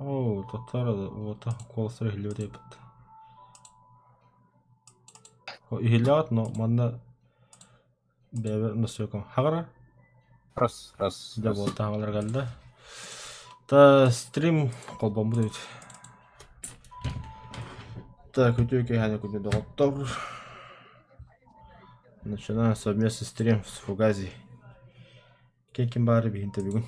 О, татара вот колсыр хилёте бит. Хилёт, но манна бәбе насөкөн. Хагара Раз. да вот тагалар галда. Та стрим колбомбу дейт. Так, үтөкө хана күнү доктор. Начинаем совместный стрим с Фугази. Кекин бары бихинте бүгүн.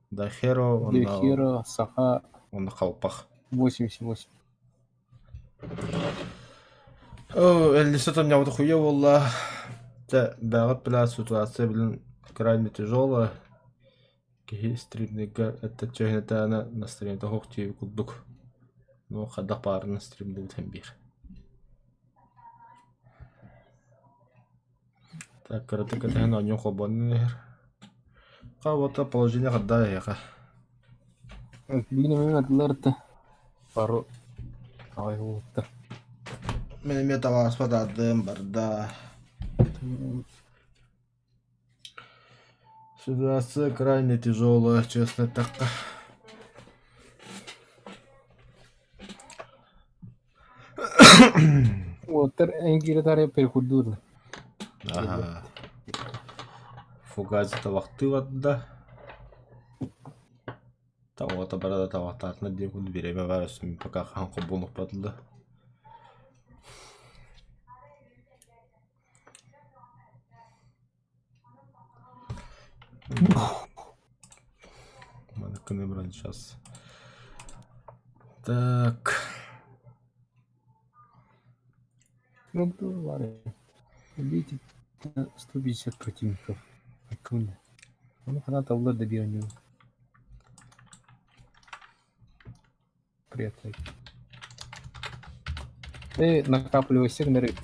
Дахеро, Дехира, Саха, он қалпақ. 88. О, Элисата меня вот хуя волла. Да, бәғып білә ситуация білін крайне тяжелая. Кихи стримдегі әтті чөйнеті әні на стримді хоқ түйі күлдік. Но қадақ барының стримді өтен бір. Так, караты кәтәген аньон қолбанын әр. Қауата положение қадда әйіға. Бигіне мен адыларды. Пару. Ай, олды. Меніме таваспа дадым барда. Ситуация крайне тяжелая, честно так. Отыр әңгері тарай перекурдурлы. Ага. Фугази тавақты вадда. Тавата барада тавақтатына деп күн береме бар өсімен пока қанқы болық бадылды. Мана күні бірін сейчас. Так. Пробду вары. Видите, 150 противников. Акунда. Ну, она тавлар добиранию. Приятно. Накапливай сигнары.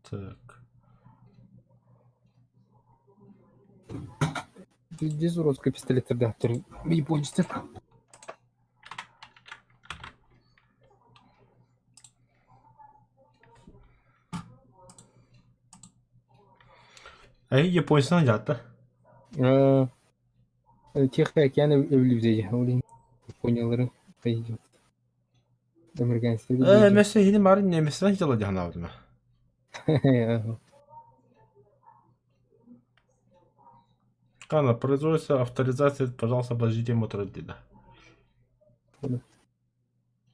Так. Здесь уродская пистолет, да, японец. Эй, японцдан жатты. Тихо океан evli Олин Япониялары пойдет. Американцы. Мәсе хини марын неместен жала жана алдыма. Кана, производится авторизация, пожалуйста, подождите мотор деда.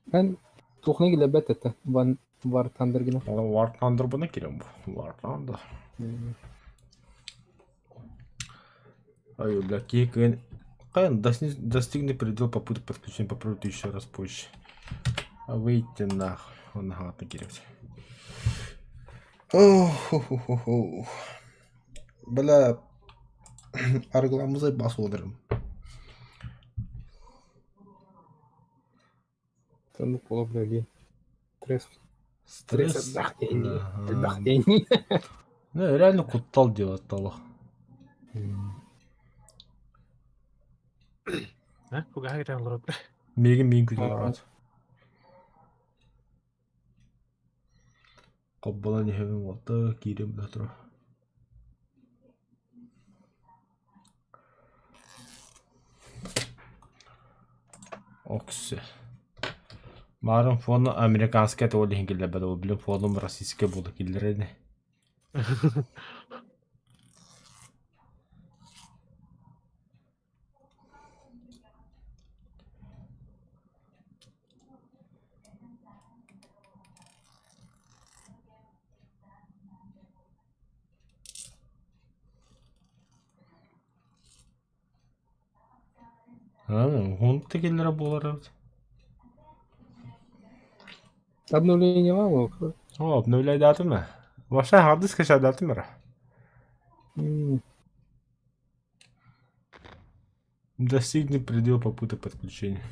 Ben тухна гиле бетete. Van var tandır gine. Вартандыр бұны керем бұл. Вартандыр. Ай, бля, кейкен. Кайын, достигни предел попыток подключения, попробуйте еще раз позже. А выйти нахуй. Он нахуй керемся. Бля, аргламызай бас одырым. Ну, полублали. Стресс. Стресс. Отдохнение. Ну, реально куттал делать тало. Куга кетен олорот. Мегин күтіп барады. Қоббала нехевен болты, кейрем да тұру. Оксы. Марын фоны американская то олихин келді бәді, ол білім фоным российская болды келдер еді. Он тегелері болар. Обновление мало. О, обновляй датымы. Ваша харды скачать датымы. Достигни предел попыток подключения.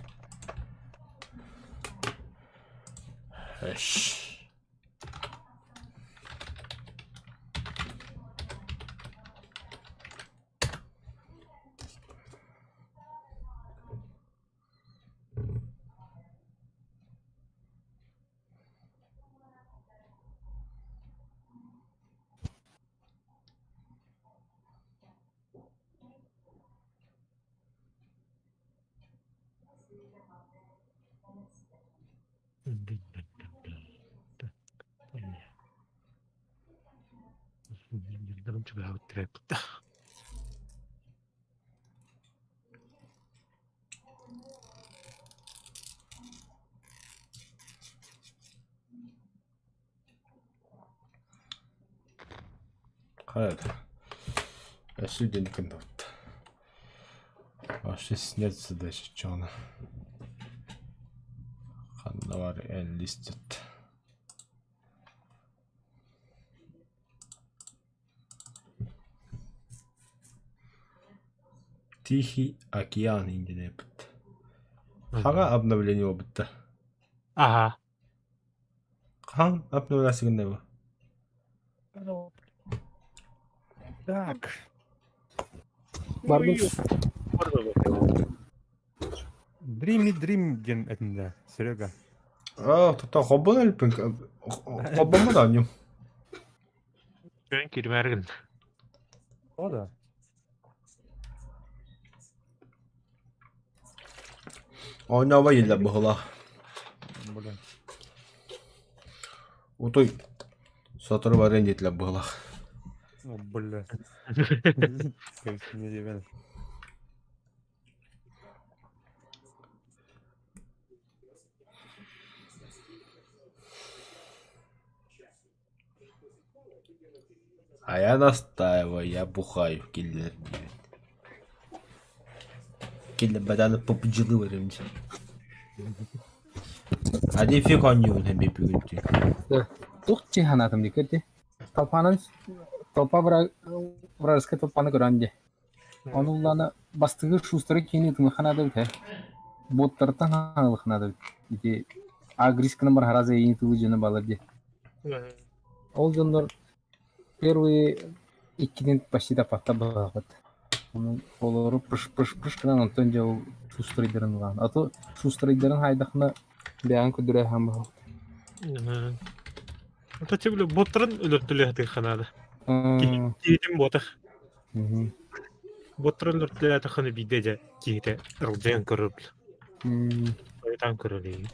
Yıldırım çok hava trap. Hayır. Если денег нет. Вообще снять задачи, что она. Хандавар листит. Тихий океан индинепт. Хага обновление опыта. Ага. Хан обновляется гнева. Так. Бардым. Dreamy ген этинде, Серега. Тата хоббон элпин. Хоббон му да ним. Ben kirmergin. О да. Ойнава еле быхла. Блин. Утой. Сатыр бар эндетле быхла. О, бля. Как не дивен. А я настаиваю, я бухаю, киллер. Киллер баданы попуджилы варимди. Один фиг он не удем бипюгти. Тухчи ханатым дикерди. Топанын топа браска топаны көрәнде. Онулланы бастыгы шустыры кені тымы ханады бите. Боттартан ханалы ханады бите. Агрисканы бар хараза ейін тылы жыны балар де. Ол жондар первые 2-ден почти тапатта бағыт. Onun oluru pış kıran ondan jau şustrayların var. Ato şustrayların haydakına beyan küdüre hem bu. Ota çevre botların ölürtülü hadi kanada. Kiyetim botak. Botların ölürtülü hadi kanı bidece kiyete rılcayan körübül. Oytan körülü.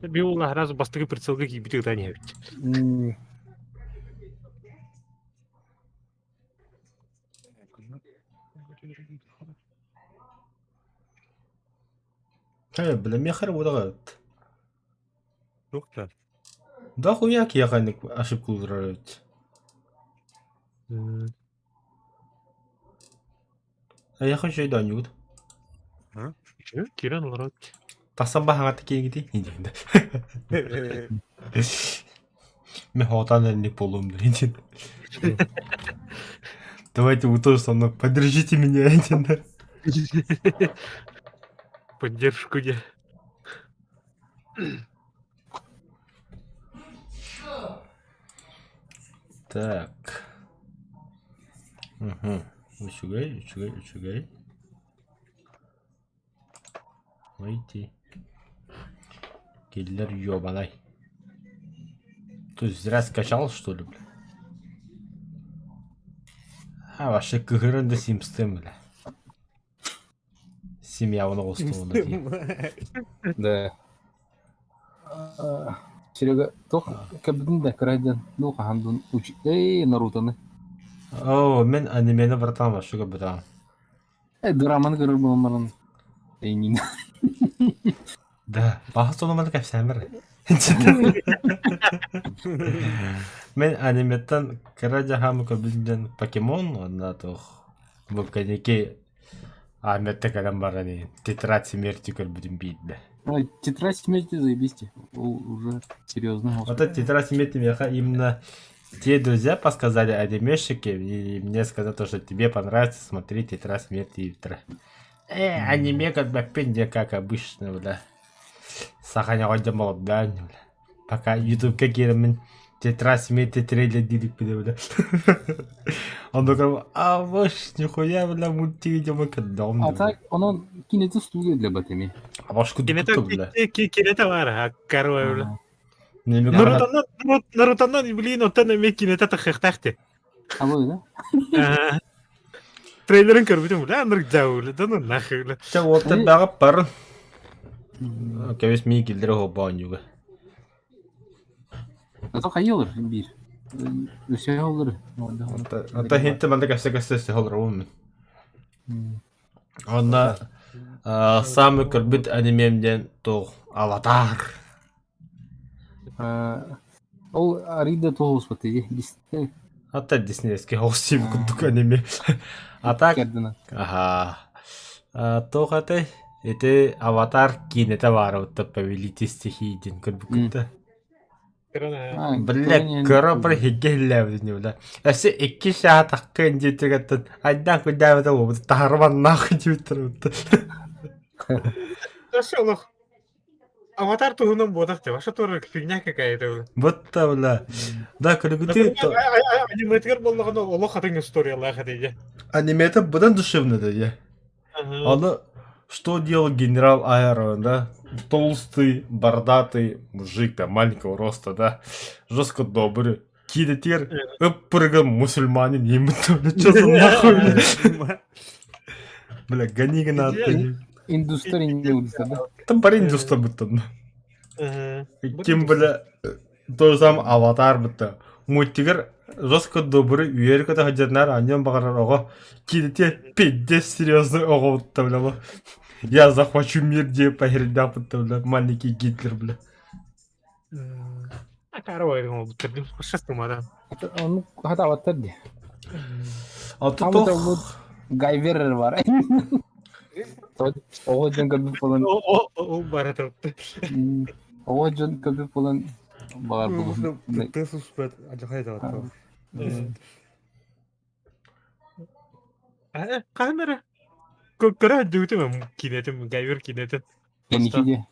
Bir ola razı bastığı pırçılgı gibi bir tane yapıcı. Блин, мне хер выдавают. Yok da. Да хуяк я хайник ошибку узрают. А я хочу да нюд. Kiran olarak. Тасан бахагат кегиди. Индинде. Мен хотан не полум индин. Давайте вы тоже со мной поддержите меня, индин. Поддержку я. Так. Угу. Учугай. Выйти. Киллер ёбаный. То есть зря скачал, что ли, бля? А, вообще кыгырынды симстем, бля. Семья оны қостуына дейін. Да. Серега, тох кабдин да крайдан ну хандун уч Нарутаны. О, мен анимені братан ба, шуга братан. Драманы көрөр болмарын. Эйнин. Да, баха сонуманы кәпсән бір. Мен аниметтен кырадя хамы көбілден покемон, онда тоқ. Бұл кәдеке Ахметте кәлем бар әне. Тетрадь смерти көрбүдін бейді. Тетрадь смерти заебись. Уже серьезно. Вот эта тетрадь смерти меха именно те друзья подсказали анимешики, и мне сказали, то, что тебе понравится смотреть тетрадь смерти. Аниме как бы пенде, как обычно, бля. Саханя ходя молода, бля. Пока YouTube какие-то тетрадь смерти трейлер дилик, бля. Он такой, а ваш нихуя, бля, мультивидео кадом. А так, onun кинети студия для батеми. А ваш кудукту, бля. Кинета var ha. Карва бля. Не Наруто, блин, оттан мен кинета тахтахте. А вы, да? трейлерын көрбүтүм бля аныр жаулы да нахылы. Ча олта багып барын. Кебес ми килдере хоббаан юга. Ото кайы olur bir. Өсө olur. Ата хинте манда кәсе холыр ул. Онда самый көрбүт анимемден тог Аватар. Ол Арида тоғыз баты. Дисте Ата Диснейский хостим кундук аниме. Атак. кердина. Ага. Тохате эте Аватар кинете бар отта повелитель стихий ден көрбүкте. Бля, кара бір хигелләбез не бля. Әсе 2 саат аккан жетегәттен. Айдан күдәбедә ул тарман нахы җүтәрүтте. Шолох. Аватар туһунан бодак те. Ваша туры фигня какая-то. Бутта бля. Да көргүтү Аниматор болгоно олох хатын историялар хадия. анимета будан душевно да я. Аны что делал генерал Айрон, да? Толстый, бородатый мужик, да, маленького роста, да, жестко добрый. Кидетер, прыгал мусульманин, ему то что за нахуй? Бля, гони надо. Индустрия не улица, да? Там парень дуста бутан. Ким, бля, то же самое Аватар бутан. Мультигер жестко добрый, уверен, что хаджарнар, а нем багарар ого. Кидетер, пиздец серьезный ого, бутан, бля. Я захвачу мир, где похерня, бля, маленький Гитлер, бля. Карой, бутырдым. Шестым адам. Onu hata avatar diye. А тут Ama da bu Guyver var. Oğuz Can köpük falan. О, баратып. Oğuz Can köpük falan var bu. Ты суспет, ажахай да бат. Камера. Көккөрө дүтүм кинетим, гайвер кинетим. Benimki de.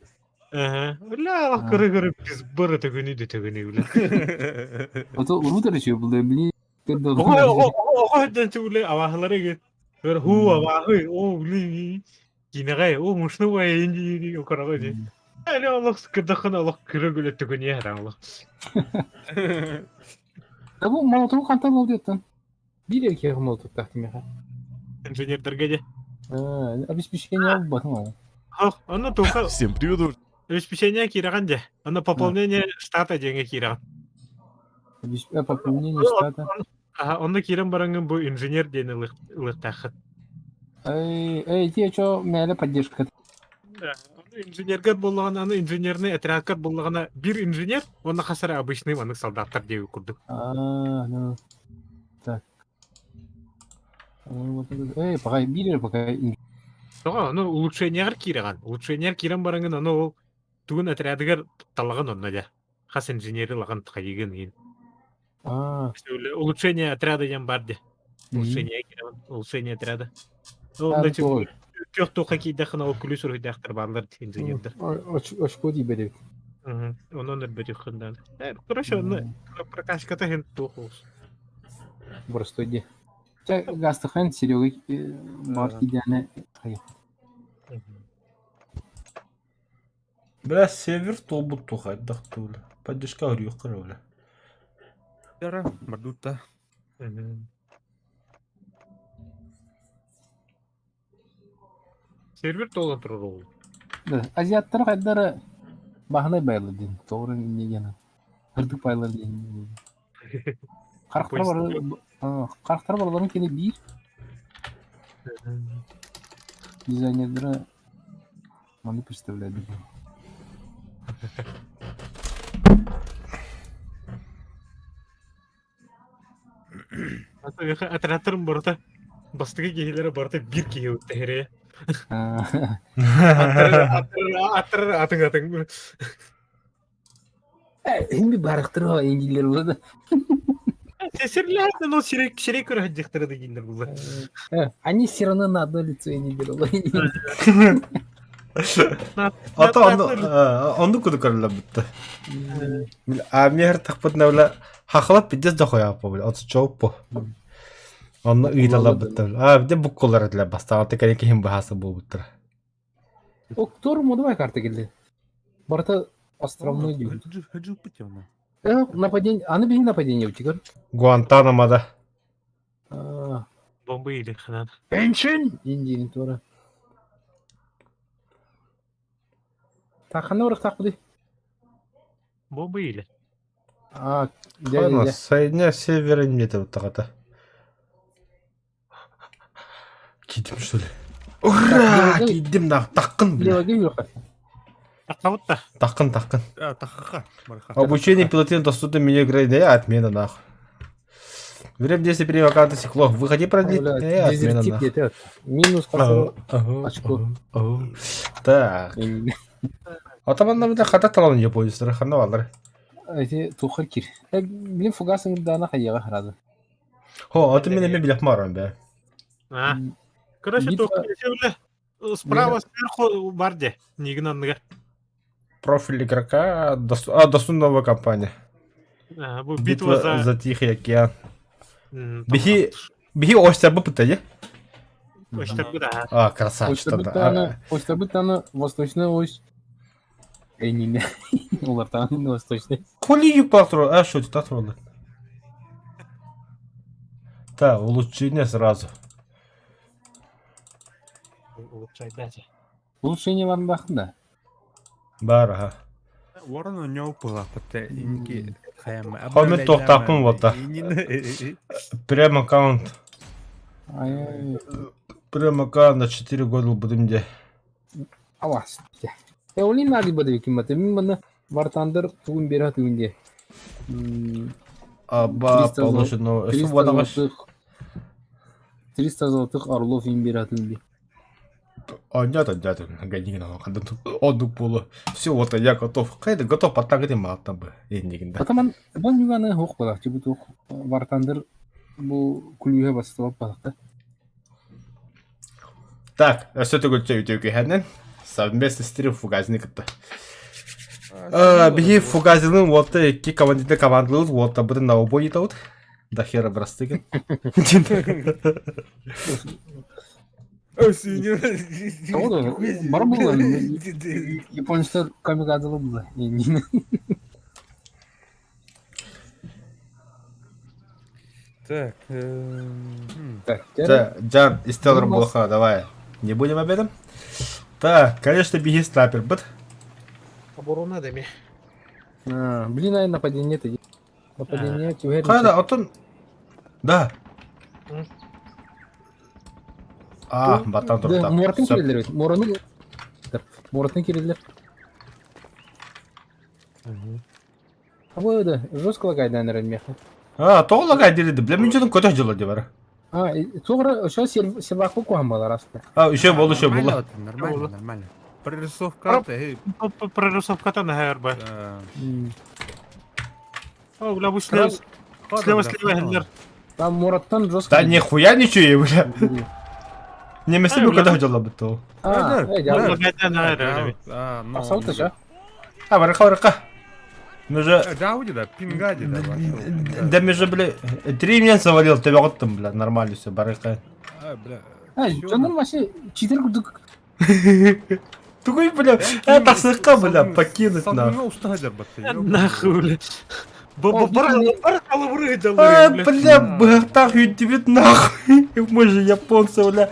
Ла, көрө biz бары төгүнү дөтөгүнү биле. O da uru da şey bu da bili. Ого, туле авахлары гет. Бер ху авахы, о, ли. Кинегай, о, мушну вай инди окарага ди. Али Аллах кырдахан Аллах көрөгүлө төгүнү яра Аллах. Ya bu Molotov kantar oldu yattan. Bir erkek Molotov taktım ya. Инженердерге де. Обеспечение алып батым ал. Аны тока Всем привет, обеспечение кираган де. Аны пополнение штата деньги кираган. Пополнение штата. Аны кирен баранган бу инженер дени лыктахы. Те чо мәле поддержка. Аны инженергер болган, аны инженерный отрядкар болгана бир инженер, оны хасары обычный аны солдаттар деп курдук. Ну. Так. Пока бирер пока. Тога аны улучшениягар кираган. Улучшениягар кирен баранган аны ол тугун отрядыгар таллаган онна да. Хас инженери лаган тайгын ин. Улучшение отряда ям барди. Улучшение кирен, улучшение отряда. Онда чөк тока кийдахана ол күлүс урдактар барлар инженердер. Очко ди бедек. Онон өрбөтү хындан. Хорошо, аны прокачката хен тухус. Просто иди. Гастахан Серега бар кидяне. Бля, север тобут тухай дахтула. Поддержка урюх кровля. Яра, мардута. Сервер толы турул. Азиаттар кайдары бахнай байлы дин. Тоғры негені. Кырдык байлар дин. Қарқтар балаларын келе бир. Дизайнерлері оны представляды. Отрядтарын барыта бастыгы кейлері барыта бир кей өтті хере. Атың. Химби барықтыр ва енгелер болады. Сесерлерді, но сирек көрі хаджықтыры дегендер болды. Они все равно на одно лицо енгелер болады. Ата онду куду карла бутта. Амер тахпат навла хахлап бидес да коя по бля. Аты чоп. Онны ыйдала бутта. Биде букколар эдле бастагы кереки хим бахасы болуптур. Октор модувай карта келди. Барта островной дюн. Хаджу путём. Нападение, аны бери нападение утигар. Гуантанамада. Бомба или ханан. Пеншин! Индиин тура. Тахана урах тахуди. Бомба или. А, Ладно, дядя. соединяй север и где-то вот так-то. Кидим, что ли? Ура! левый- Кидим, на, тақын, бля. Леваге юрха. Аккаунта. Тақын, тақын. Тахаха. Марха. Обучение пилотирования доступно меню игры. Отмена, нахуй. Время действия периода аккаунта стекло. Выходи продлить. Отмена, Дезертип нахуй. етет. Минус Ага, қасы ага, очко. ага. Так. Атамандарда хата талон японецтер ханавалар. Эти тухар кир. Блин, фугасың дана хайяга харады. Хо, аты мен эме билек марам бе. А. Короче, Битва- только справа сверху барде. Нигнанныга. Профиль игрока. Доступна новая компания. Бу битва за... Тихий океан. Там Беги остя быпытая. почти да. А, красавчик. Почта бытана восточная ось. Эйнине. Улартан восточный. Коли патрон, а что это патрон? Да, улучшение сразу. Улучшай дайте. Улучшение вам бахында. Бар, ага. Ворона не упала, потому инки хайма. Хомит тоқтапын вота. Прям аккаунт. Ай. Прям аккаунт на 4 года будем где. Авас. Олин нади бады кимматы. Мен мына вартандыр тугун бера тугунде. Аба, 300 положено. 300 Водағаш. золотых. 300 золотых орлов им бера тугунде. А, нет, години на қандай отдых было. Все, вот я готов. Қайда готов паттағы дем аттан бы. Ендігінде. Атаман бон юганы хоқ балақ. Чебут хоқ вартандыр бу күлүйе бастылап балақта. Так, что ты говоришь, YouTube хәнен? Совместный стрим фугазник это. Беги фугазилын вот ки командалыз вот бутын на обои таут. Да хера брастыгын. Бар болған. Японецтер камикадзалы болды. Так. Так, Да, Джан, из Теллер Блоха, давай. Не будем об этом? Так, конечно, беги снайпер, быт. Оборона деми. блин, ай нападение ты. Нападение тюгер. Қайда, отын... Да. А, батан Да, тұрды. моратын керелер бит. Мораны. Моратын керелер. А bu da жесткого гайдан ранмеха. А, тоғылға деді, білемін жөдің көтек жылы де бар. Тоғра, ошо сервақты қоған балар асты. А, еще болды, еще болды. Нормально, нормально. Прорисовка. Прорисовката на герба. О, бля, вы слева хеллер. Там Мураттан жестко. Да нихуя ничего, бля. Немесе ми көтек жылы бұтты. Асауты жа. А, барықа. Мы же... Дауди, да, пингади, да. Да мы же, бля, 3 меня завалил, тебя вот там, бля, нормально все, барықа. Бля. Жондан вообще 4 күдік. Тугой, бля, тақсыққа, бля, покинуть на. Нахуй, бля. Бар калабры А, дали, бля, бахтах ютубит нахуй. Мы же японцы, бля.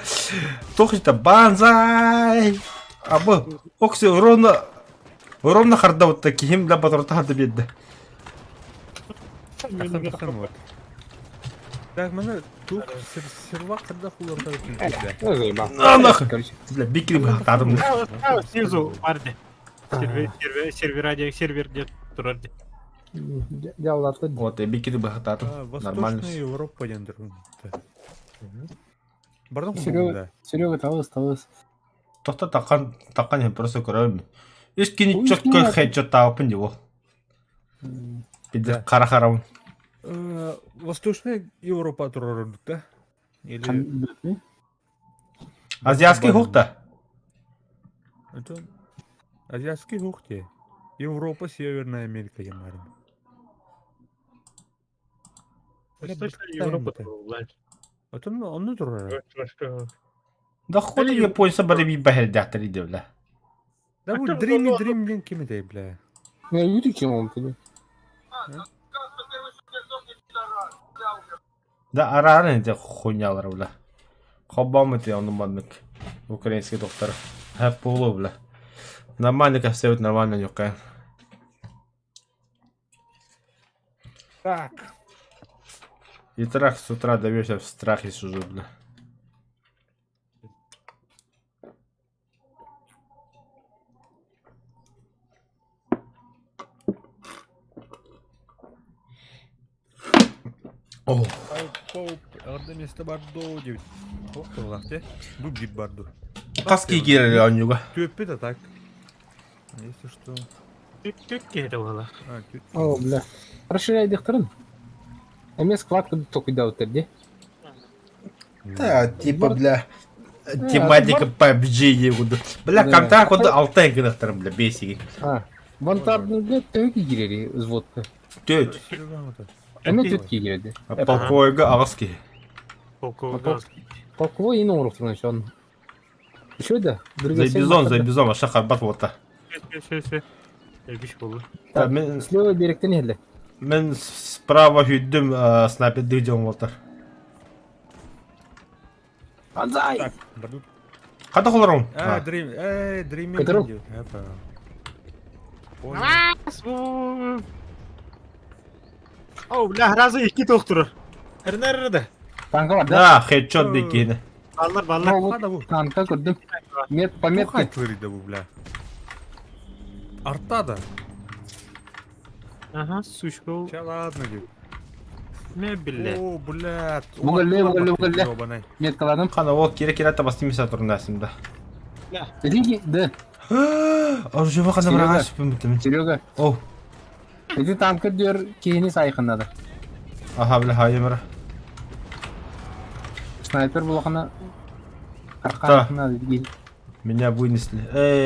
Тохи-то банзай. А бы, окси, ровно харда вот таким, бля, батурта да бедда. Так, мене тут сервак когда хуларда А, нахуй. Бля, бикри бахтарым. Снизу барде. Сервер где турарде. Диалларды. Вот, и бикри бахтарым. Нормально. Восточная Европа дендер. Бардам Серега талыс. Тоқта таққан я просто көрем. Ешкені четко хедшот тауыпын деп ол. Биде қара-қарауын. Восточная Европа турарда, да? Или Азиатский хуқта. это азиатский хухте. Европа, Северная Америка, я марим. Восточная Европа. Это он турарда. Да холи японцы бары би бахер дәқтері де, бля. Да bu Dream блин кимде, бля. Я виду чем он тебе. Да, араны де хуйнялар, бля. Хоббам это он модник. Украинский доктор. Хэп полу, бля. Нормально как все нормально нюкаем. Так. И трах с утра до вечера в страхе сижу, бля. О, Orada neste bardo diyor. Hop vakti. Bu bir bardo. каски кирили он юга. Tüpü de tak. Если что. Түк кері бала. А, тüp. О, бля. Расширяй дихтырын. Эмес складка только да өтерде. Да, типа, бля. Тематика PUBG егуды. Бля, Да. контракт вот алтын кынықтырым, бля, бесиги. Вантардың бля төки кирери взводка. Төт. Sürügan ota. Эме төтки киреді. Полковойга ағыз ки. Полковник. Полковой ине орықтырын еще он. Еще да. За бизон, аша қарбат болта. Все. Элбиш болу. Да, мен Слева беректен елі. справа хүддім снайперді видеом болтар. Анзай! Tak, bardo. Қада қоларым? Dream. Которого? diyor. Hapa. Poнял. Оу, бля, разы екі доктор. Әрнәрді. Танка бар да? Да, хедшот дейкені. Баллар. Hada bu. Танка көрдім. Мет по Bu метке. kaçlarıydı bu bля. Artta da. Ага, сучка. Че ладно diyor. Не, бля. О, блядь. Бугали. Меткаладым. Қана ол керек табасты емесе тұрын әсімді. Риги, да. Ор жөбі қана Серега. бұраға сүпім бітімін. Серега. Оу. Эти танка дер кейіні сайқынады. Аха, бля, хайымыра. Снайпер бұлақына Да. арқанады. Меня вынесли.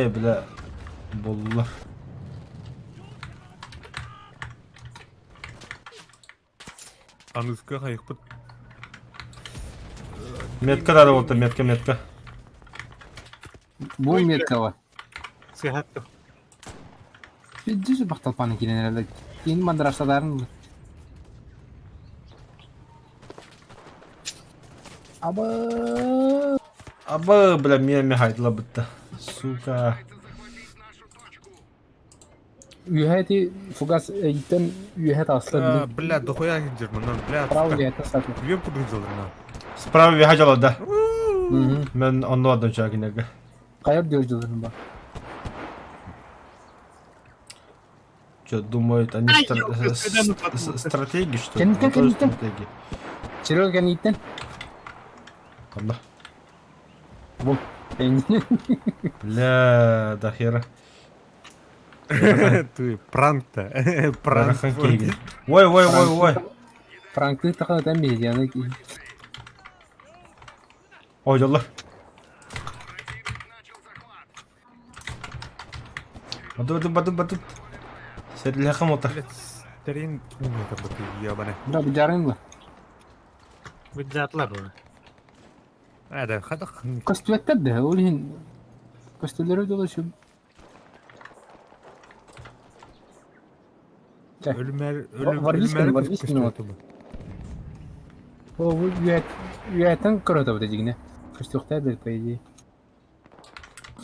Бля. Боллар. Аныска қайықпыт. Метка дады болта, метка. Бұл меткава. Сыхатты. Жүзі бақталпаны келен әрі. Кейін мандырашадарын. Аба. Абы, бля, мен хайдыла бітті. Сука. Үйәті фугас әйттен үйәт асылы білін. Блядь, дохуя жүрмін. Блядь. Прау үйәті сатылы. Две пудрызаларына. Справа вихажала, да. Мен онды адым чагинеге. Қайыр дөр жылырын ба. Что, думают, они стратегии, что ли? Кеннитен, Ну, тоже кеннитен. стратегии. Серега кән еттен. Ладно. Бұл. Бля, да хера. Ты пранк-то. Пранк. Раханкейген. Ой. Франкты тақын өтен бейдияны кейін. Ой, жолдар. Бадым. Серілі қам отыр. Терин умер баты ебаный. Бұра бұджарын ба. Бүджатлар оны. Да, хадақ. Көстуеттер де, ол ең. Көстулері долашы. Варвискин отыр. Ол үйәтін көрөті бұды жігіне. Көстуқтар деді пейді.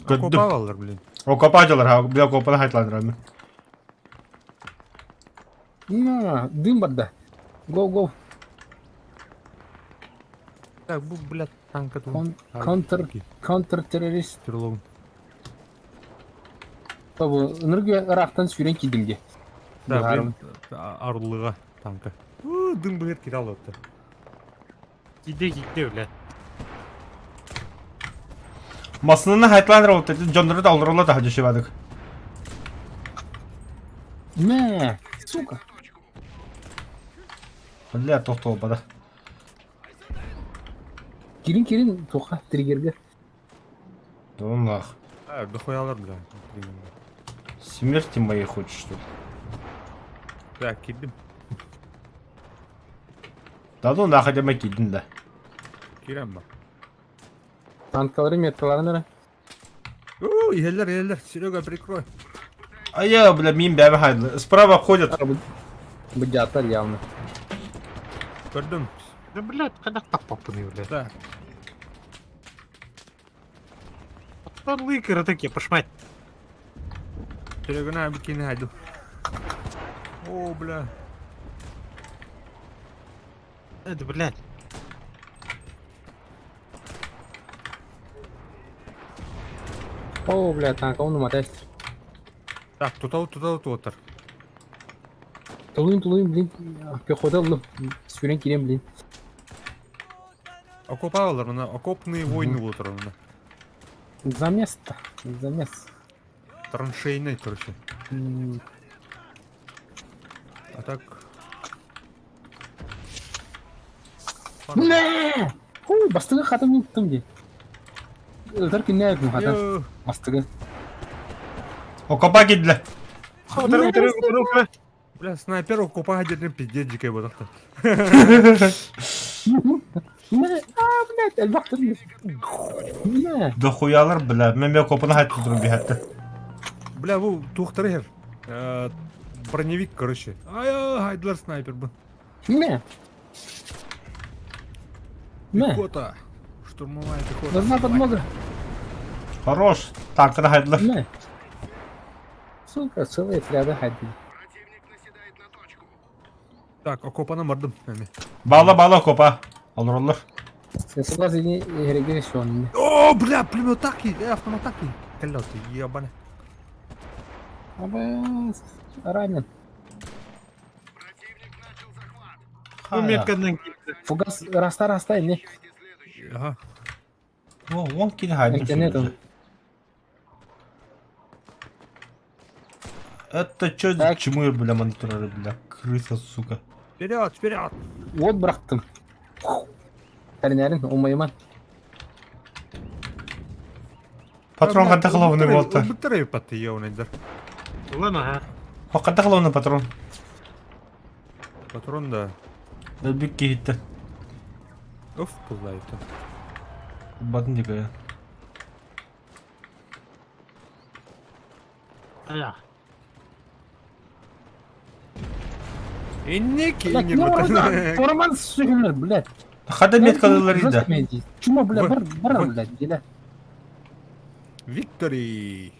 Копавалар, блин. О, копачылар, бля, копаны хайтландырады. Дым барды. Гоу. Так, bu блядь, танка тут. Контр-террорист. Терлоун. Бұл нұрге ырақтан сүрен кедімге. Да, блин, арулыға танка. Дым бұғыр кет алып отты. Киде, бля. Масынını haytlandırı oldu. Jonları da alırlar daha düşürdük. Мә, сука. Бля, тоқты олбады. Керін тоқа тригерге. Думах. Дохуялар, бля. Смерти моей хочешь, что ли? Да, кидdim. Да ну нахуй demek gidin de. Kirem bak. Танкалары, меткаларын әрі. Елдер, Серега, прикрой. Ая, бля, мим бәбі хайдылы. Справа обходят. Бұджаттар явно. Көрдім. Да, блядь, қадақ таппап бұны, бля. Да. Орлы таки пошмать. Телегона бикини хайду. О, бля. Это, блядь. О, бля, танка он уматает. Так, тут отыр. Тулуйм, блин. Пехота лып. Сүрен кирем, блин. Окопалар, мына окопные войны отыр мына. Замес. Траншейный, короче. А так... Не! Ой, бастыгы хатым уттым ди. Ылтар кинне айдым хатан. Йо, Бастыгы. Окопа кидле. Утыры. бля, снайпер окопа гадерден пиздец жикай бодакта. Не, блядь, элбактыр. Не. Дохуялар, бля. Мен окопаны хайтып тұрып бихатты. Бля, бұл тухтары хер. Броневик, короче. Ай, хайдлар снайпер был. Не. Не. Пехота. Штурмовая пехота. Нужна подмога. Хорош. Танканы хайдылар. Не. Сука, целые отряды ходили. Так, окопаны мардым. Bağla окопа. Olur. Сесуга зини хереге шонни. О, бля, пулемет таки, автомат таки. Калёт, ебаный. Абы ранен. Меткадан Фугас раста не. Ага. Вон кини хайдым. Интернетом. Это чё за Так. чмыр, бля, мониторы, бля. Крыса, сука. Вперед. Вот бырактым. Таринарин, умайман. Патрон қанта қылауыны болты. Бітірей патты еуінендер. Ulan ha. Қанта қылауыны патрон. Патрон да. Бик кейтті. Оф, пулдайты. Батын декая. Aya. Иннек, Блядь, не можно. Торман сүйінер, блядь. Қада меткалылар еді. Чума, бля, бар, блядь, деля. Виктори.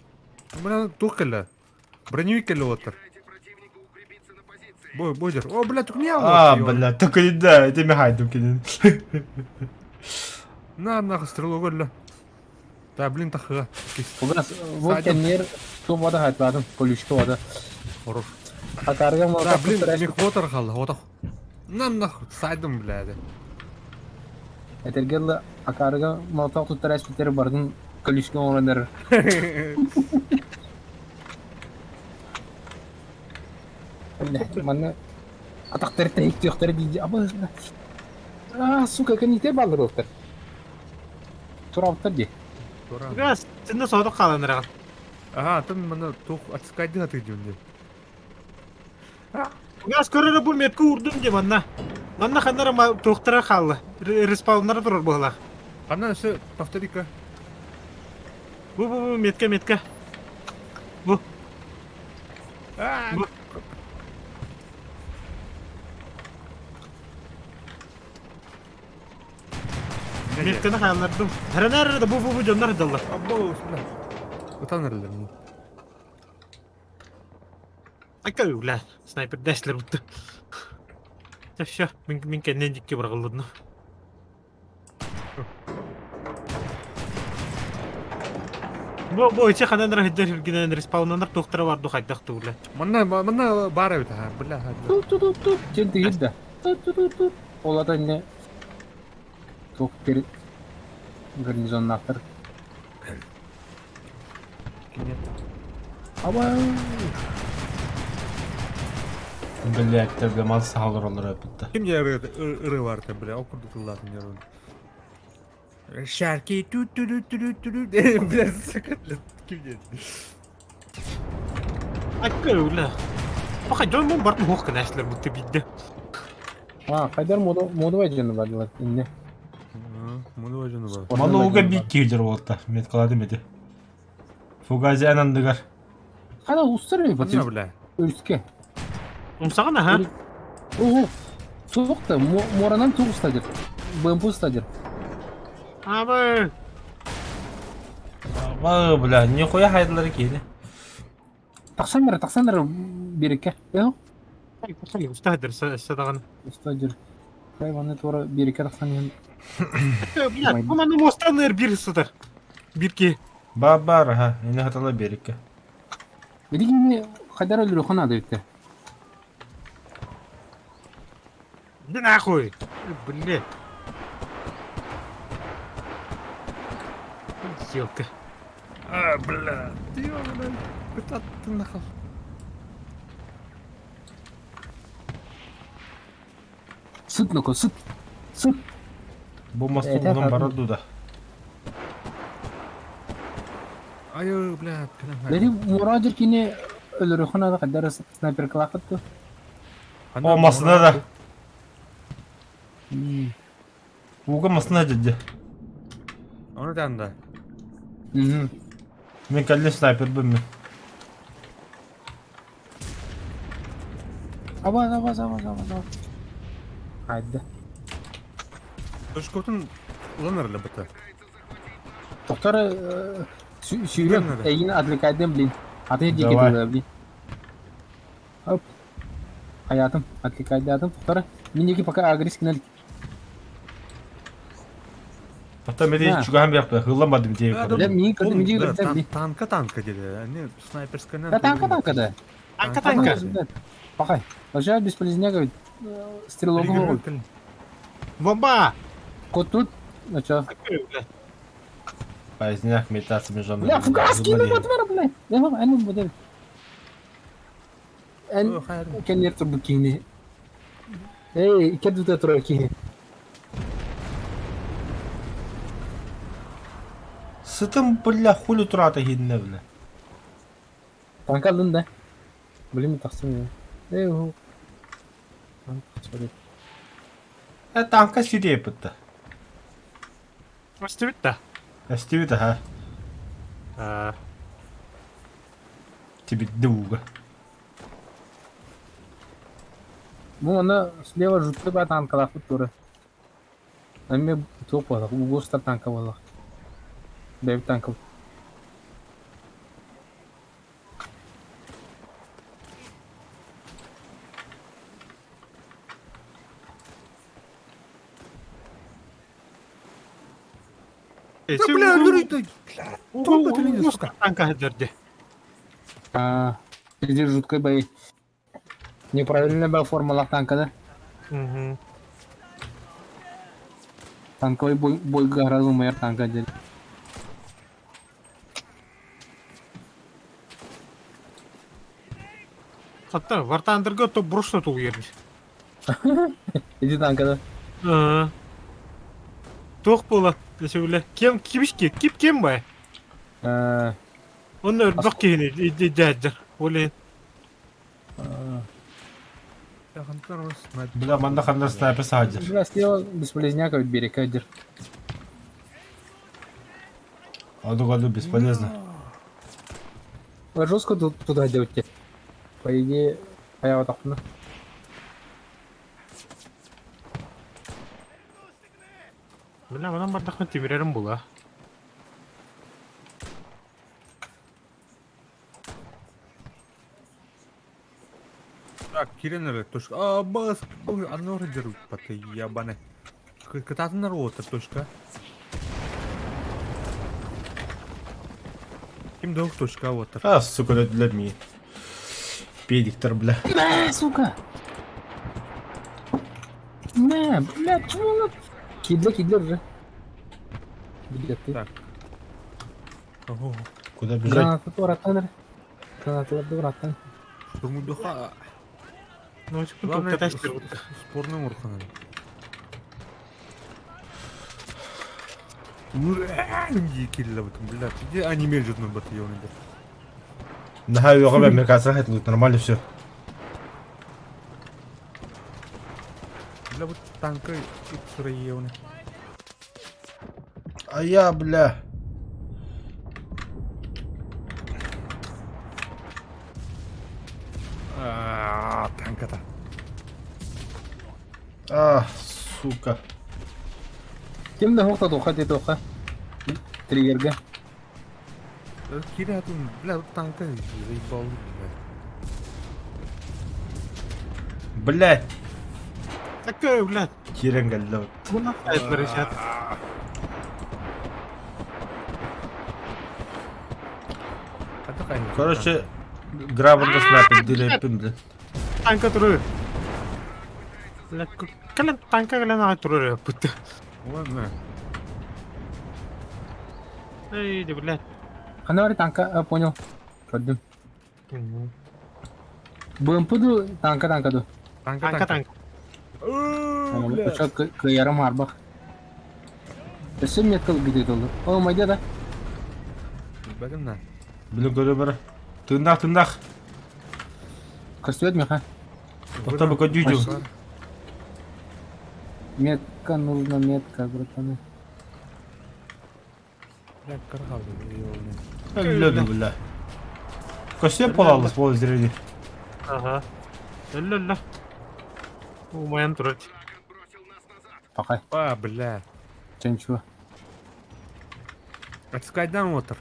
Мына тухкалла. Броневик келе отыр. Бойдер. О, бля, тук не Бля, только не да, это хайдым кенен. На, стрелу голля. Да, блин, тахыга. Фугас, вот кеннер, топ вада хайтладым, колючка вада. Хорош. Хакарга Да, молоток блин, туттараш. мих отыр қалды, отыр. Нахуй, сайдым, бля. Этергелла хакарга молоток туттараш битер бардын, колючка орандар. Блядь, мана атактар тейк түйөктөр дейди. Аба. Сука, каните балдыр октар. Турауттар ди. Gas, sen de soğuduk kalanır. Ага, тын мына тух отскайды аты дюнде. Gas körere bu metki vurdum diye bana. Bana kanara tohtara kaldı. Respawnlara durur bu hala. Она все, повтори-ка. Bu metke. Bu. Metkeni kaldırdım. Her nerede bu canlar dallar. Аббоус, бля. Утанырлар. Akka ulan sniper dashler bitti. Все, min kendine dikki bırakıldı. Bu içe kananlar hidder giden respawnlar doktora vardı haydaktı ulan. Мына бара бит, бля. Тут, тен тигидда. Тут. Олата не. Ток перед гарнизон нахтар. Аба. Блядь, бля, мал сağlar olur öpütte. Kim ya ırı var da bля, okurdu kılladın yarın. Şarkı tut biraz sakatlı. Kim dedi? Akka ulan. Bak canım bu barın hoş kanaslar bitti bitti. Кайдар моду вайджаны бадылар инне. Мұны өжіні бар. Малы уға бик кейдер болты. Меткалады меді. Фугази анандыгар. Кана устар ми Мұны батыр? бля. Өйске. Умсағана ha? Ого. Соқты, моранан тоқ стадир. БМП стадир. Abi. бля, нихуя хайдылары кейді. Тақсандар берекке. Хай, устахдыр садаган. Стадир. Хайваны тура берекке тақсан ен. Блядь, маманы мостаныр бир сыдар. Бирке. Бар, ха, ені хатала берекке. Берекке қайдар өлірі қонады бітті. Да нахуй. Блядь. Ёлка. Бля. Ты ёбаный. Куда ты нахал? Сұт нұқы, сұт. Бұл масту Это бұдан как- барады да. Ай, бля, кінә. Бері мұражыр кені өлірі қонады қайдар снайпер қылақытты. О, масына да. Уға масына деді. Оны да анда. Мен кәлі снайпер білмін. Абаз. Қайды. Точкотын ұланырылы бұты. Тоқтары сүйрен, Верно, да. әйін отвлекайден білейін. Аты жеке Давай. дұры білейін. Оп. Hayatım, отвлекайды атым. Тоқтары, мен еке пока агрессивнелік. Hatta мен де чугахан бияқпы, ғылламадым дейіп. Бля, мен кірді, мен де кірді, білейін. Танка деді. Не, снайперсканен. Да танка да. Танка. Пахай. Вообще бесполезняга стрелок. Бомба! Кот тут. Ну чё? Поздняк метаться между Бля, фугас кинул отвар, бля. Я вам, они будут. En ken yer tur bikini. Ey, ken tuta tur bikini. Сытым, бля, хули тұраты хидіне, бля. Танк алдın da. Білем mi taksın ya? Ey o. Танка сирей бітті. Остывет да? Әстеуді, ха. Тебе дуга. Bu ona слева жуткий ба танкалар туры. Әмме топ бар. Bu гостар танка бар. Дэвид танков. Бля, өлгөрөйді. Томба төлейді, сука. Танка хедерде. Здесь жуткий бой. Неправильная была формула танка, да? Танковый бой гораздо умер танка деле. Hatta вартандырга топ бұрышта тол ерді. Иди танка, да? Тоқ болады, десе біле. Кеп кем бай? Оны үрбақ кейіне дәддір. Олейін. Бля, манда қандай снайпер сағадыр. Бля, слева бесполезняка ведь берег кайдер. Аду, бесполезно. Жестко туда делать. По идее, я вот так, ну. Бля, мұнан бардақны темірерім бұла. Так, Киренер, точка. Бас, одно радирует, поты, ябаны. Кататынар отыр, точка. Ким дог точка отыр. Сука, для меня. Педиктор, бля. Сука! Бля, чего он? Кидлер же. Где ты? Так. Ого, Куда бежать? Гранаты вратан. Гранаты вратан. штурмудоха. Ну, типа, Главное, топ катастер. спорным урханом. Килла в этом, блядь. Где они мельжут на батальоне? Нахай yoga ben американцах это нормально все. Бля, вот танка и сураевны. А я, бля. Танка-то. Сука. Кем да хоқта тоқа те тоқа. Тригерге. Кирятын, бля, вот танка заебал. Блядь, Такое, блядь. кирен галло. Бuna ayetleri yaşat. Короче, грабарда снайпер дилеппин, блядь. Tanka duruyor. Блядь, kalian tanka kalian aja duruyor ya, putu. Ладно. Эй, да, блядь. Ханавари танка, понял. Поддым. БМП-ду танка-ду. Tanka. Почет к ярым арбах. Тесім меткал бидет олды. О, майда да. Bakın na. Блин, говорю, бара. Тындак. Кастует меха. Тоқта бака дюдю. Метка нужна, метка, братаны. Bля, kırhaldı. Өллөдү, бля. Көсеп болалыз, бол зрели. Ага. Ля. Умаян тұрады. Пахай. А, бля. Ченчу. Это скайдан отыр.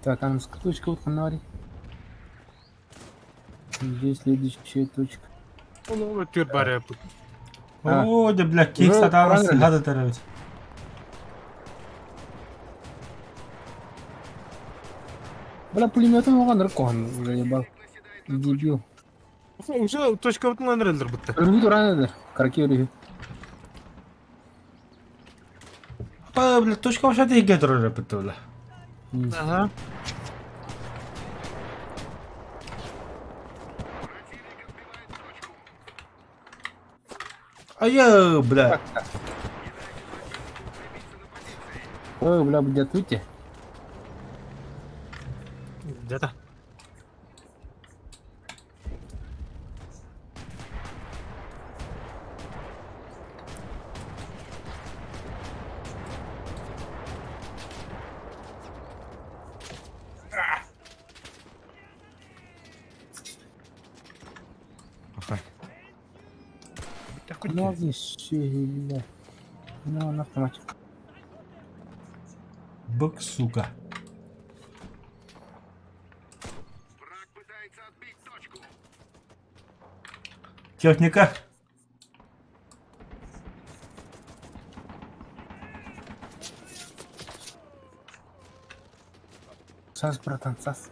Так, анамская точка, вот Ханавари. Здесь следующая точка. Onu ötüyor bari ya. О, да, бля, кейс атамыз, правильно. хады тарабыз. Бля, пулеметом оған рыккоған, уже ебал. Дебил. Уже точка бүтін öldür бұтты. Өргі тұран еді, караке өргі. Па, бля, точка вообще дейге тұрар бітті, бля. Ага. Ая, бля. Ой, бля, где туйте? Где-то. Ага. Ну, еще, бля. Ну, на автомате. Бык, сука. Техника. Сас, братан, сас.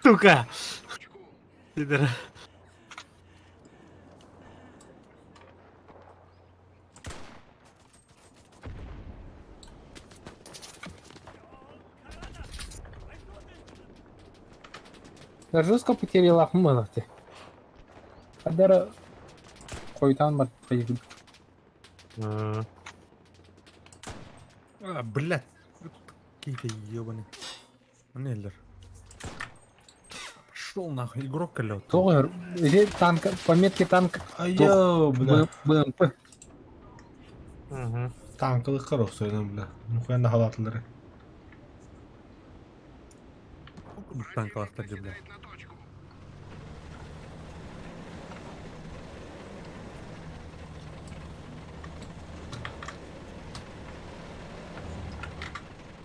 Сука! Пидора. Я жестко потерял ахмылықты. Қадары қойтан бар қайғы. А, блядь. Какие-то ебаные. Неллер. Пошел нахуй, игрок колет. Тоғыр, же танка, пометки танка. Ая, бля. БМП. Танкылы қырық сөйден, бля. Нухуя халатлары. Танк остатки, бля.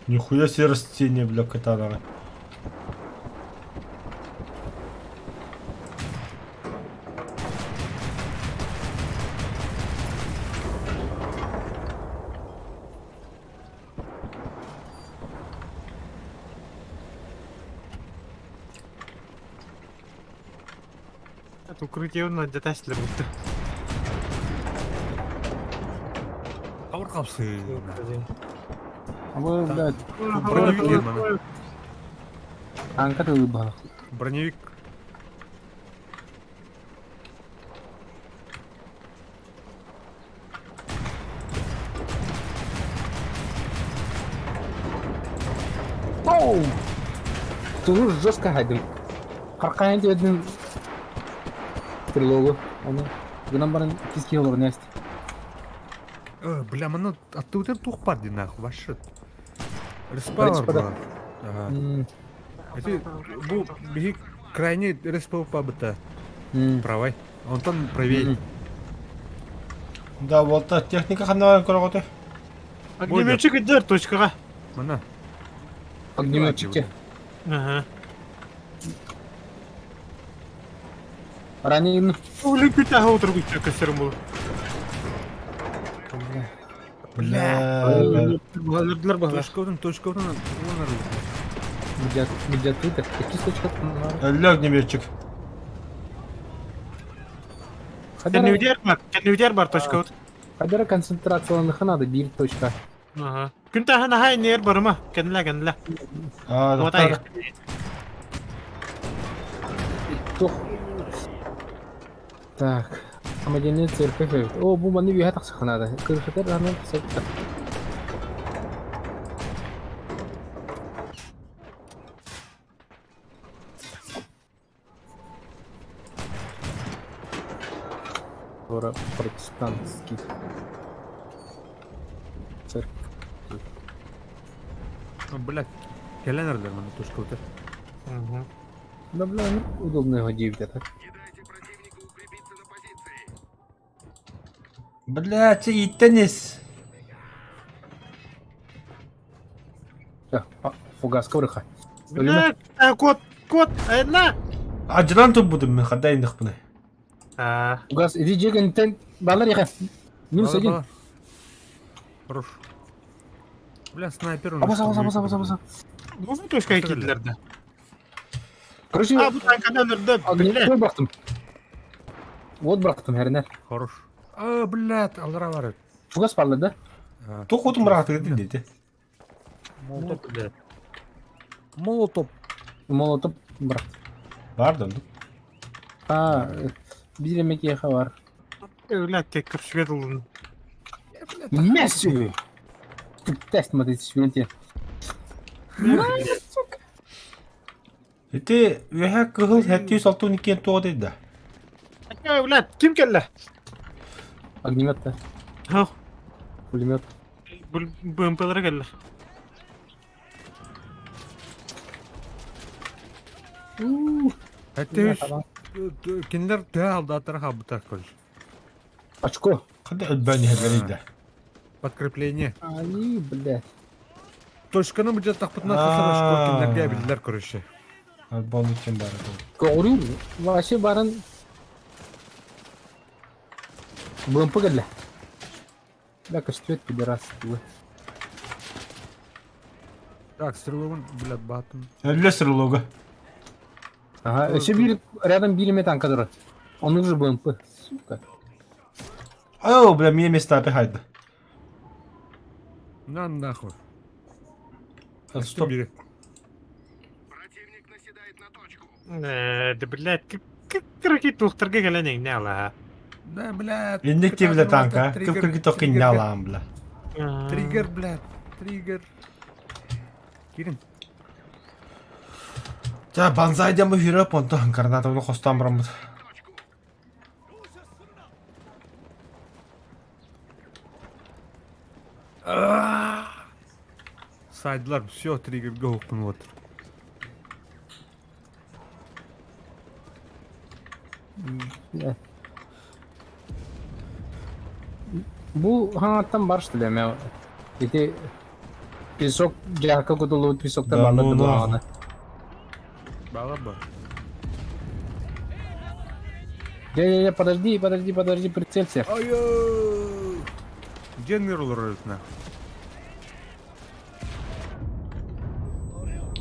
Нихуя себе растение, бля, катана. Это укрытие на детачлер бұтты. Ауыр қапсы. Ой, блядь, Броневик ебаный. танка ты выбал. Броневик. Оу! Тут жестко хайдым. Қарқайын дедім. Стреловы. Оны. Гынан барын кеске олар нәсті. Бля, мана оттуда тухпады нахуй, вообще. Респауэр Респада. бар. Ага. Эти, bu bir крайний республика быта. М. Правай. Онтон правей. Да, волта техника қандай көріп Огнеметчик идер точкаға. Мына. Огнеметчикте. Ага. Раненый. Өлі күтәға отырып күтті көсерім бұл. Өлірділер баға. Точковдан. Где тут? Какие точки? Әлі огнеметчик. Кәнеудер бар точка от. Қадары концентрацияланықы надо бір точка. Ага. Күнті ағана хай нер барыма. Кәнілі. Доктор. Тух. Так. Самодельная церковь. О, бұл маны бүйе тақсықы надо. Кыршытар ағынан тақсықы. Протестантский церковь. Блядь. Келенерлер мына точковда. Да, бля, ну, удобно его девять, так. Блядь, иттенис. Фугас, коврыха. Бля, кот, айна. Ажран топ будым мен, қандай индік бұны. Фугас, иди джеген тен, балар яха. Минус один. Хорош. Бля, снайпер. Абаса. Бұл точка кидлерді. Короче, Бұл танкада өлірді. огневой бақтым. Вот бақтым, әрінер. Хорош. Блядь, алдыра бар. Фугас барлы, да? Тоқ отым рағаты кедін дейді. Молотоп. Молотоп брақ. Бар донды. Bir yemek yaka var. Өлі кек кіршіге тұлдың. Месси! Ты тест смотрите, швенте. Эти вяха кыгыл хәтті салту некен тоғы дейді. Өлі, кім келі? Огнемет-то, пулемет. Бұл БМП-лары келі. Әтте кендер тә алды атырға бұтар көріш. Очко. Қандай өтбәні хәдвәлейді. Подкрепление. Ай, блядь. Точканы бұджа тақпытына қасар очко кендерге білдер көріші. Альбон екен бары. Говорю, вообще баран. БМП geldi. Бля, кастет пидорас. Так, стрелован, блядь, батон. Әлі сырлығы. Ага, еще рядом били танка дурак. Он уже БМП. Сука. Ау, бля, мне места опять. На нахуй. Стоп. Бери. Да, блядь, какие тухтырға келен не ала. Да, блядь. Индік те бля танка. Кіп кіргі тоқын не алам, бля. Триггер, блядь. Триггер. Кирин. Ja, банзай дема хирап, онто гранатовны қостан бұрамыз. Сайдлар, все, триггерге оқпын отыр. Bu hangattan var işte ya. Эти песок, жарко кудулу песокта Да, барлы ну, да нахуй. аны. Бала ба. Не, подожди, прицелься. Айо! Генерал рөлтна.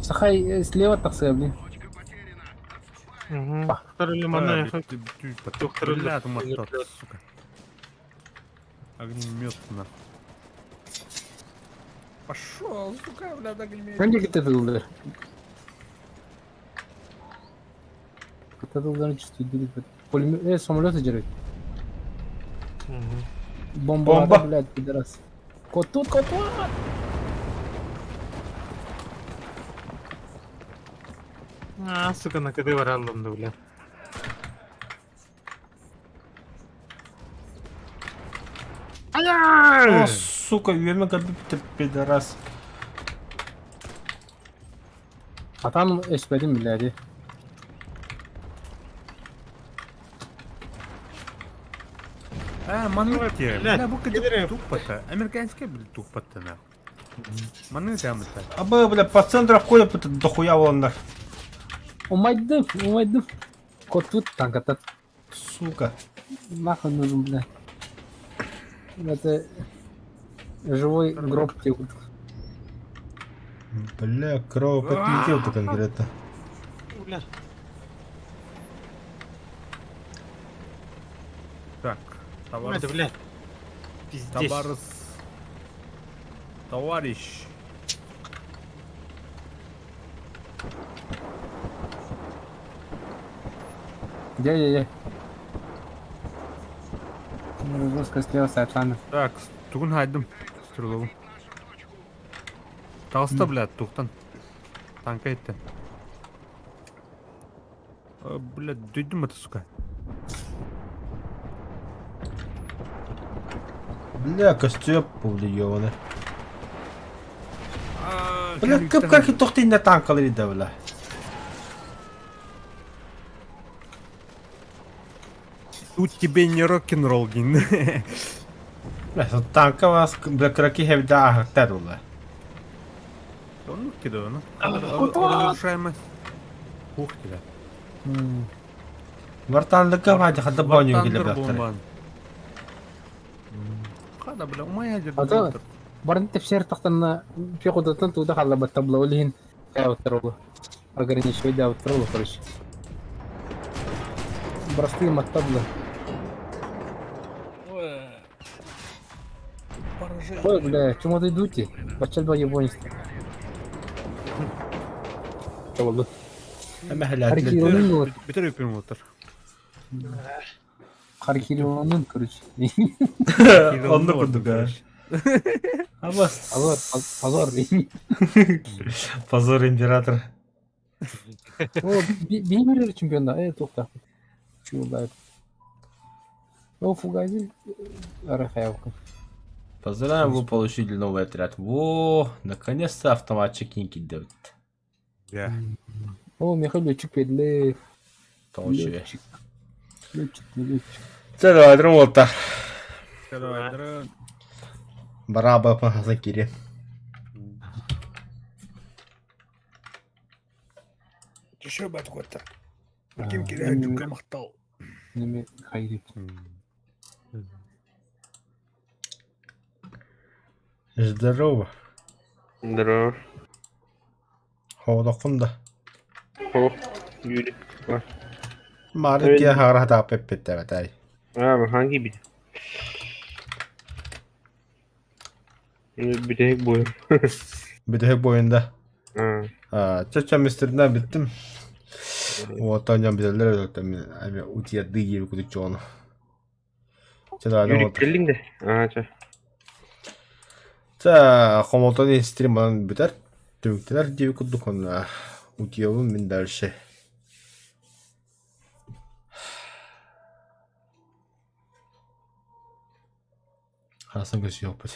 Сахай слева таксая, блин. Тухтыр лиманы. Тухтыр Блядь, мотот, сука. Огнемет нахуй. Пошел, сука, блядь, огнемет. Önce git atıldı. Atıldığını çiziyor. Пулемет, самолет идет. Бомба, блядь, пидорас. Кот тут. Сука, на кады варалым да, бля. О, сука, үйеме кірді бітіп пидорас. Atan esmedim billadi. Манныке. Бля, Бля, бу кидерем. кыды тухпата. Американская, бля, тухпата на. Манны тамыта. Абы, бля, по центру входят, это дохуя волнар. Умайдым, умайдым. Кот тут танкатат. Сука. Нахуй нужен, бля. Это живой гроб тебе. Бля, кровь отлетел-то конкретно. Бля. Так, товарищ. Это, бля. Пиздец. Товарищ. Где? Разгрузка слева с Айплана. Так, тугун хайдым. Стрелову. Тағыста, блядь, туқтан. Танка етті. Блядь, дүйдім это, сука. Бля, костюм повлияны. Бля, как и тохты на танкалары да, бля. Тут тебе не рок-н-ролл, гин. Бля, танка вас, бля, краки хевда ахтар, бля. Он кидаю, ну. Разрушаемость. Ух тебя. Вартандыка вайда хадда баню келе бактар. Хада, бля, умая А то жерді. барын тепсер тақтан пехотатын туда халаба табло лин. Аутролу. Ограничивай да аутролу, короче. Простые маттабло. Ой, бля, чему ты идете? Бачал два ебонista. Что было? Ама халат. Харикиронун вот. Бітер өппен отыр. Харикиронун, короче. Онны курдук, а. Ама Позор. позор император. О, беймер чемпионда. Тоқта. Чего да? О, фугази. Арахаевка. Поздравляем, вы получили новый отряд. Во, наконец-то автоматчик Ники дает. Я. О, Михаил летчик педле. Получили. Летчик. Целый отряд вот так. Давай, Бараба по Хазакире. Еще бы откуда-то. Неме мақтал. хайрик. Здорово. Здорово. Холодокунда. О, Юрий. Марик я харахта пеппетте батай. Hangi bir? Bir de bu. Bir de hep oyunda. Ha. Çaça misterden bittim. O tanıyan bizler öldü. Abi utiya dığı kuduk çoğunu. Çada adam Yürü oldu. gelin de. Aça. Ça komutanı stream'dan biter. Tümükteler diye kuduk onu. Utiyavun min derse. Hasan göz yok bu.